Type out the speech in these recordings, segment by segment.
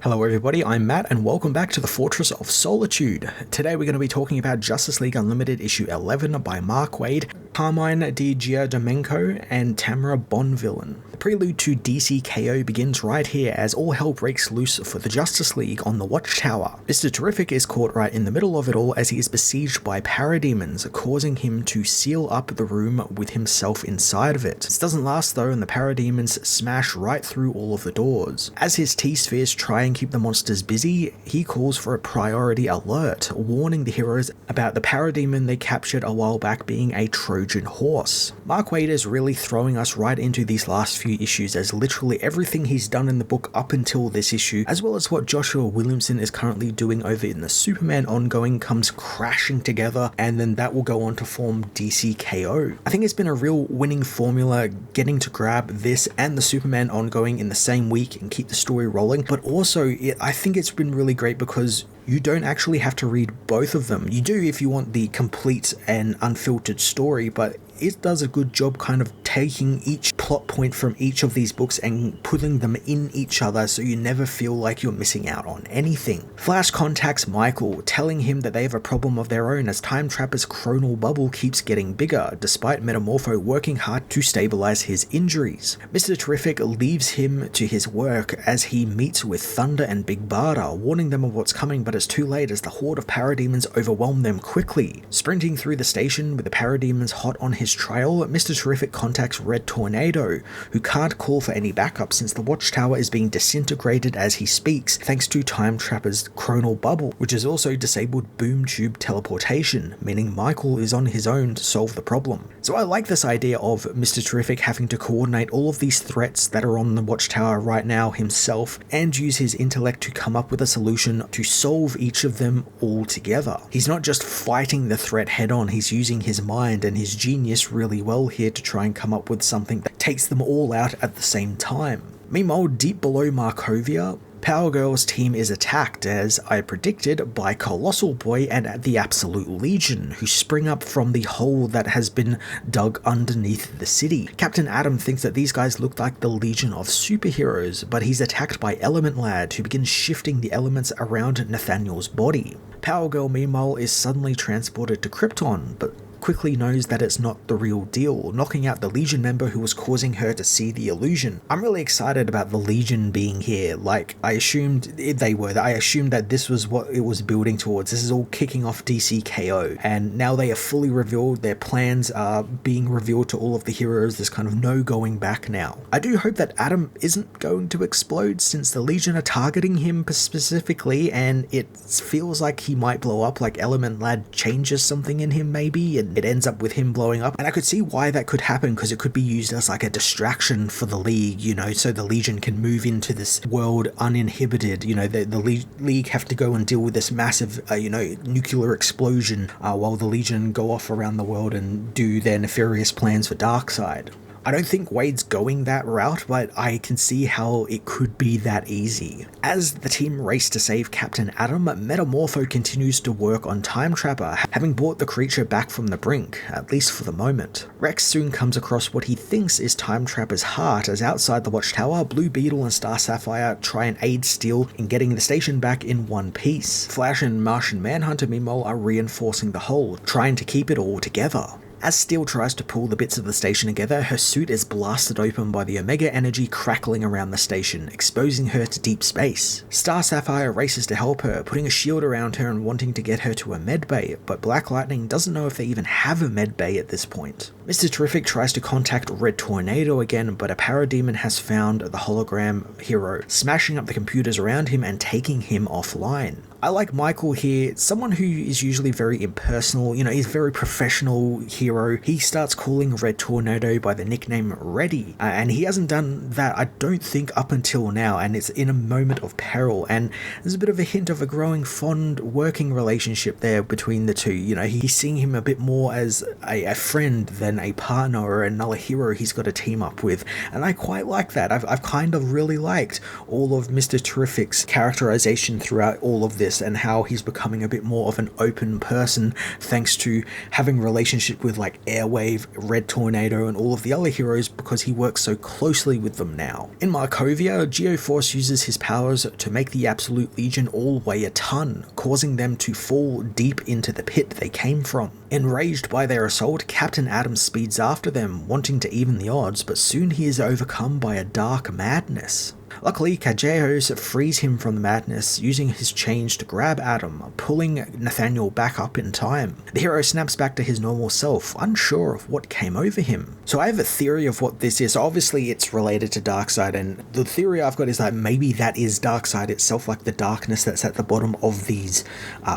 Hello everybody, I'm Matt and welcome back to the Fortress of Solitude. Today we're going to be talking about Justice League Unlimited issue 11 by Mark Waid, Carmine Di Giandomenico and Tamara Bonvillain. The prelude to DC KO begins right here as all hell breaks loose for the Justice League on the Watchtower. Mr. Terrific is caught right in the middle of it all as he is besieged by parademons, causing him to seal up the room with himself inside of it. This doesn't last though, and the parademons smash right through all of the doors. As his T-spheres try and keep the monsters busy, he calls for a priority alert, warning the heroes about the parademon they captured a while back being a Trojan horse. Mark Waid is really throwing us right into these last few issues, as literally everything he's done in the book up until this issue, as well as what Joshua Williamson is currently doing over in the Superman ongoing, comes crashing together, and then that will go on to form DC KO. I think it's been a real winning formula getting to grab this and the Superman ongoing in the same week and keep the story rolling, but also I think it's been really great because you don't actually have to read both of them. You do if you want the complete and unfiltered story, but it does a good job kind of taking each plot point from each of these books and putting them in each other so you never feel like you're missing out on anything. Flash contacts Michael, telling him that they have a problem of their own as Time Trapper's chronal bubble keeps getting bigger, despite Metamorpho working hard to stabilize his injuries. Mr. Terrific leaves him to his work as he meets with Thunder and Big Barda, warning them of what's coming, but it's too late as the horde of parademons overwhelm them quickly. Sprinting through the station with the parademons hot on his trail, Mr. Terrific contacts Red Tornado, who can't call for any backup since the Watchtower is being disintegrated as he speaks thanks to Time Trapper's chronal bubble, which has also disabled boom tube teleportation, meaning Michael is on his own to solve the problem. So I like this idea of Mr. Terrific having to coordinate all of these threats that are on the Watchtower right now himself and use his intellect to come up with a solution to solve each of them all together. He's not just fighting the threat head on, he's using his mind and his genius really well here to try and come up with something that takes them all out at the same time. Meanwhile, deep below Markovia, Power Girl's team is attacked, as I predicted, by Colossal Boy and the Absolute Legion, who spring up from the hole that has been dug underneath the city. Captain Atom thinks that these guys look like the Legion of superheroes, but he's attacked by Element Lad, who begins shifting the elements around Nathaniel's body. Power Girl, meanwhile, is suddenly transported to Krypton, but quickly knows that it's not the real deal, knocking out the Legion member who was causing her to see the illusion. I'm really excited about the Legion being here. Like, I assumed they were. I assumed that this was what it was building towards. This is all kicking off DC KO, and now they are fully revealed. Their plans are being revealed to all of the heroes. There's kind of no going back now. I do hope that Atom isn't going to explode, since the Legion are targeting him specifically, and it feels like he might blow up, like Element Lad changes something in him maybe, and it ends up with him blowing up. And I could see why that could happen, because it could be used as like a distraction for the League, you know, so the Legion can move into this world uninhibited. You know, the League have to go and deal with this massive, nuclear explosion while the Legion go off around the world and do their nefarious plans for Darkseid. I don't think Wade's going that route, but I can see how it could be that easy. As the team race to save Captain Atom, Metamorpho continues to work on Time Trapper, having brought the creature back from the brink, at least for the moment. Rex soon comes across what he thinks is Time Trapper's heart, as outside the Watchtower, Blue Beetle and Star Sapphire try and aid Steel in getting the station back in one piece. Flash and Martian Manhunter, meanwhile, are reinforcing the whole, trying to keep it all together. As Steel tries to pull the bits of the station together, her suit is blasted open by the Omega energy crackling around the station, exposing her to deep space. Star Sapphire races to help her, putting a shield around her and wanting to get her to a medbay, but Black Lightning doesn't know if they even have a medbay at this point. Mr. Terrific tries to contact Red Tornado again, but a parademon has found the hologram hero, smashing up the computers around him and taking him offline. I like Michael here, someone who is usually very impersonal, he's a very professional hero. He starts calling Red Tornado by the nickname Reddy, and he hasn't done that, I don't think, up until now, and it's in a moment of peril, and there's a bit of a hint of a growing fond working relationship there between the two. He's seeing him a bit more as a friend than a partner or another hero he's got to team up with, and I quite like that. I've kind of really liked all of Mr. Terrific's characterization throughout all of this. this, and how he's becoming a bit more of an open person thanks to having a relationship with like Airwave, Red Tornado, and all of the other heroes because he works so closely with them now. In Markovia, Geoforce uses his powers to make the Absolute Legion all weigh a ton, causing them to fall deep into the pit they came from. Enraged by their assault, Captain Atom speeds after them, wanting to even the odds, but soon he is overcome by a dark madness. Luckily, Kageos frees him from the madness, using his change to grab Atom, pulling Nathaniel back up in time. The hero snaps back to his normal self, unsure of what came over him. So I have a theory of what this is. Obviously, it's related to Darkseid, and the theory I've got is that maybe that is Darkseid itself, like the darkness that's at the bottom of these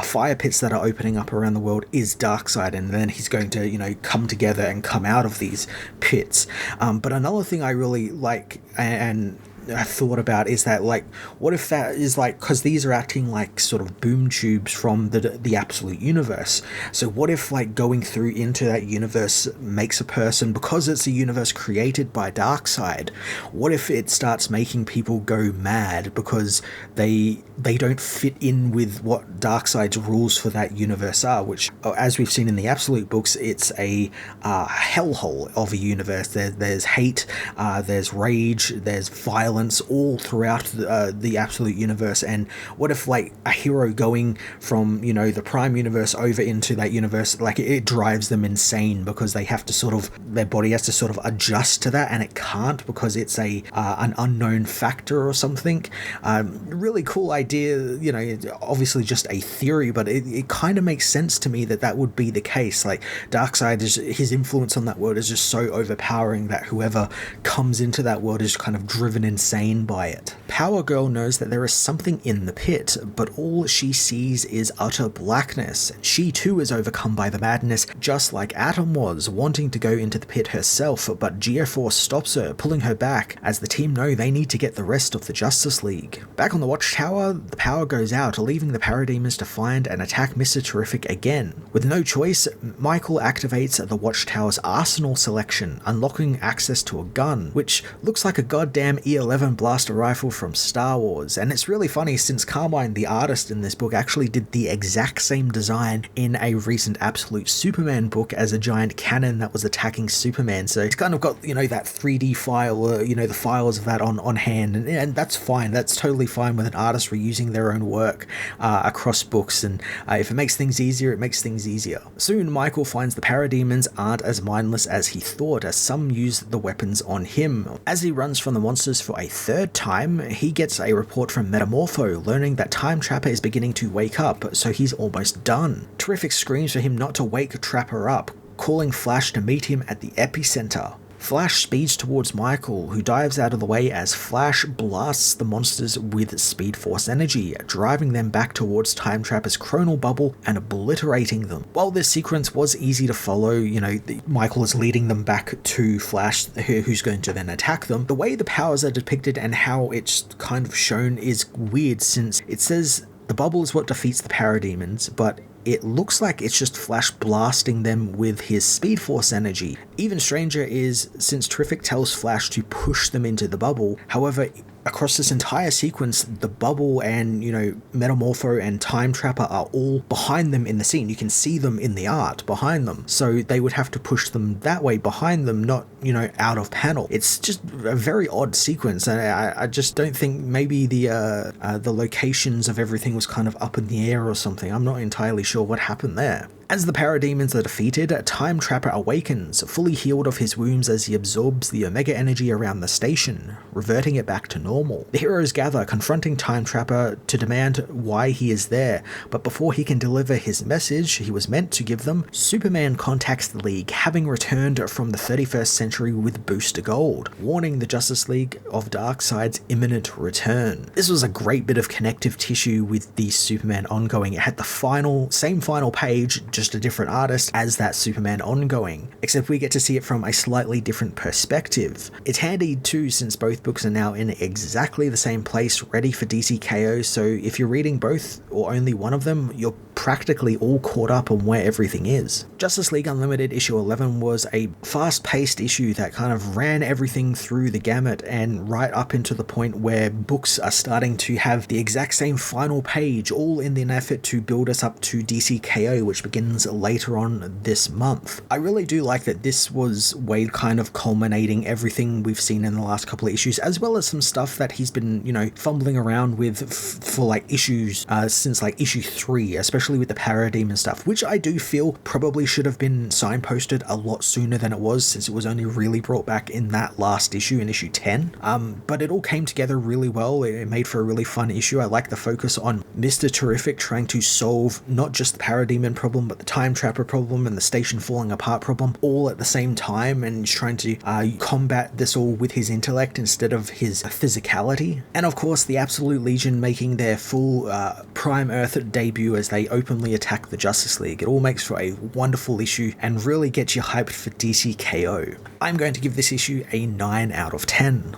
fire pits that are opening up around the world is Darkseid, and then he's going to, come together and come out of these pits. But another thing I really like, and I thought about, is that, like, what if that is like, because these are acting like sort of boom tubes from the absolute universe, so what if like going through into that universe makes a person, because it's a universe created by Darkseid, what if it starts making people go mad because they don't fit in with what Darkseid's rules for that universe are, which, as we've seen in the Absolute books, it's a hellhole of a universe. There's hate, there's rage, there's violence all throughout the Absolute universe. And what if like a hero going from the Prime universe over into that universe, like it drives them insane because they have to their body has to sort of adjust to that, and it can't because it's an unknown factor or something. Really cool idea. Obviously just a theory, but it kind of makes sense to me that would be the case. Like Darkseid, his influence on that world is just so overpowering that whoever comes into that world is kind of driven insane by it. Power Girl knows that there is something in the pit, but all she sees is utter blackness. She too is overcome by the madness, just like Atom was, wanting to go into the pit herself, but Geoforce stops her, pulling her back, as the team know they need to get the rest of the Justice League. Back on the Watchtower, the power goes out, leaving the Parademons to find and attack Mr. Terrific again. With no choice, Michael activates the Watchtower's arsenal selection, unlocking access to a gun, which looks like a goddamn E11 blaster rifle from Star Wars. And it's really funny since Carmine, the artist in this book, actually did the exact same design in a recent Absolute Superman book as a giant cannon that was attacking Superman. So it's kind of got, that 3D file, the files of that on hand, and that's fine. That's totally fine with an artist reusing their own work across books, and if it makes things easier, it makes things easier. Soon, Michael finds the Parademons aren't as mindless as he thought, as some use the weapons on him. As he runs from the monsters for a third time, he gets a report from Metamorpho, learning that Time Trapper is beginning to wake up, so he's almost done. Terrific screams for him not to wake Trapper up, calling Flash to meet him at the epicenter. Flash speeds towards Michael, who dives out of the way as Flash blasts the monsters with Speed Force energy, driving them back towards Time Trapper's chronal bubble and obliterating them. While this sequence was easy to follow, Michael is leading them back to Flash, who's going to then attack them. The way the powers are depicted and how it's kind of shown is weird, since it says the bubble is what defeats the Parademons, but it looks like it's just Flash blasting them with his Speed Force energy. Even stranger is since Terrific tells Flash to push them into the bubble. However, across this entire sequence, the bubble and, Metamorpho and Time Trapper are all behind them in the scene. You can see them in the art behind them. So they would have to push them that way behind them, not, out of panel. It's just a very odd sequence. And I just don't think maybe the locations of everything was kind of up in the air or something. I'm not entirely sure what happened there. As the Parademons are defeated, Time Trapper awakens, fully healed of his wounds as he absorbs the Omega energy around the station, reverting it back to normal. The heroes gather, confronting Time Trapper to demand why he is there, but before he can deliver his message he was meant to give them, Superman contacts the League, having returned from the 31st century with Booster Gold, warning the Justice League of Darkseid's imminent return. This was a great bit of connective tissue with the Superman ongoing. It had the same final page, just a different artist, as that Superman ongoing, except we get to see it from a slightly different perspective. It's handy too, since both books are now in exactly the same place, ready for DC KO, so if you're reading both or only one of them, you're practically all caught up on where everything is. Justice League Unlimited issue 11 was a fast-paced issue that kind of ran everything through the gamut and right up into the point where books are starting to have the exact same final page, all in an effort to build us up to DCKO, which begins later on this month. I really do like that this was Wade kind of culminating everything we've seen in the last couple of issues, as well as some stuff that he's been, fumbling around with for like issues since like issue 3, especially with the Parademon stuff, which I do feel probably should have been signposted a lot sooner than it was, since it was only really brought back in that last issue, in issue 10. But it all came together really well. It made for a really fun issue. I like the focus on Mr. Terrific trying to solve not just the Parademon problem, but the Time Trapper problem and the station falling apart problem all at the same time, and he's trying to combat this all with his intellect instead of his physicality. And of course, the Absolute Legion making their full Prime Earth debut as they openly attack the Justice League. It all makes for a wonderful issue and really gets you hyped for DCKO. I'm going to give this issue a 9 out of 10.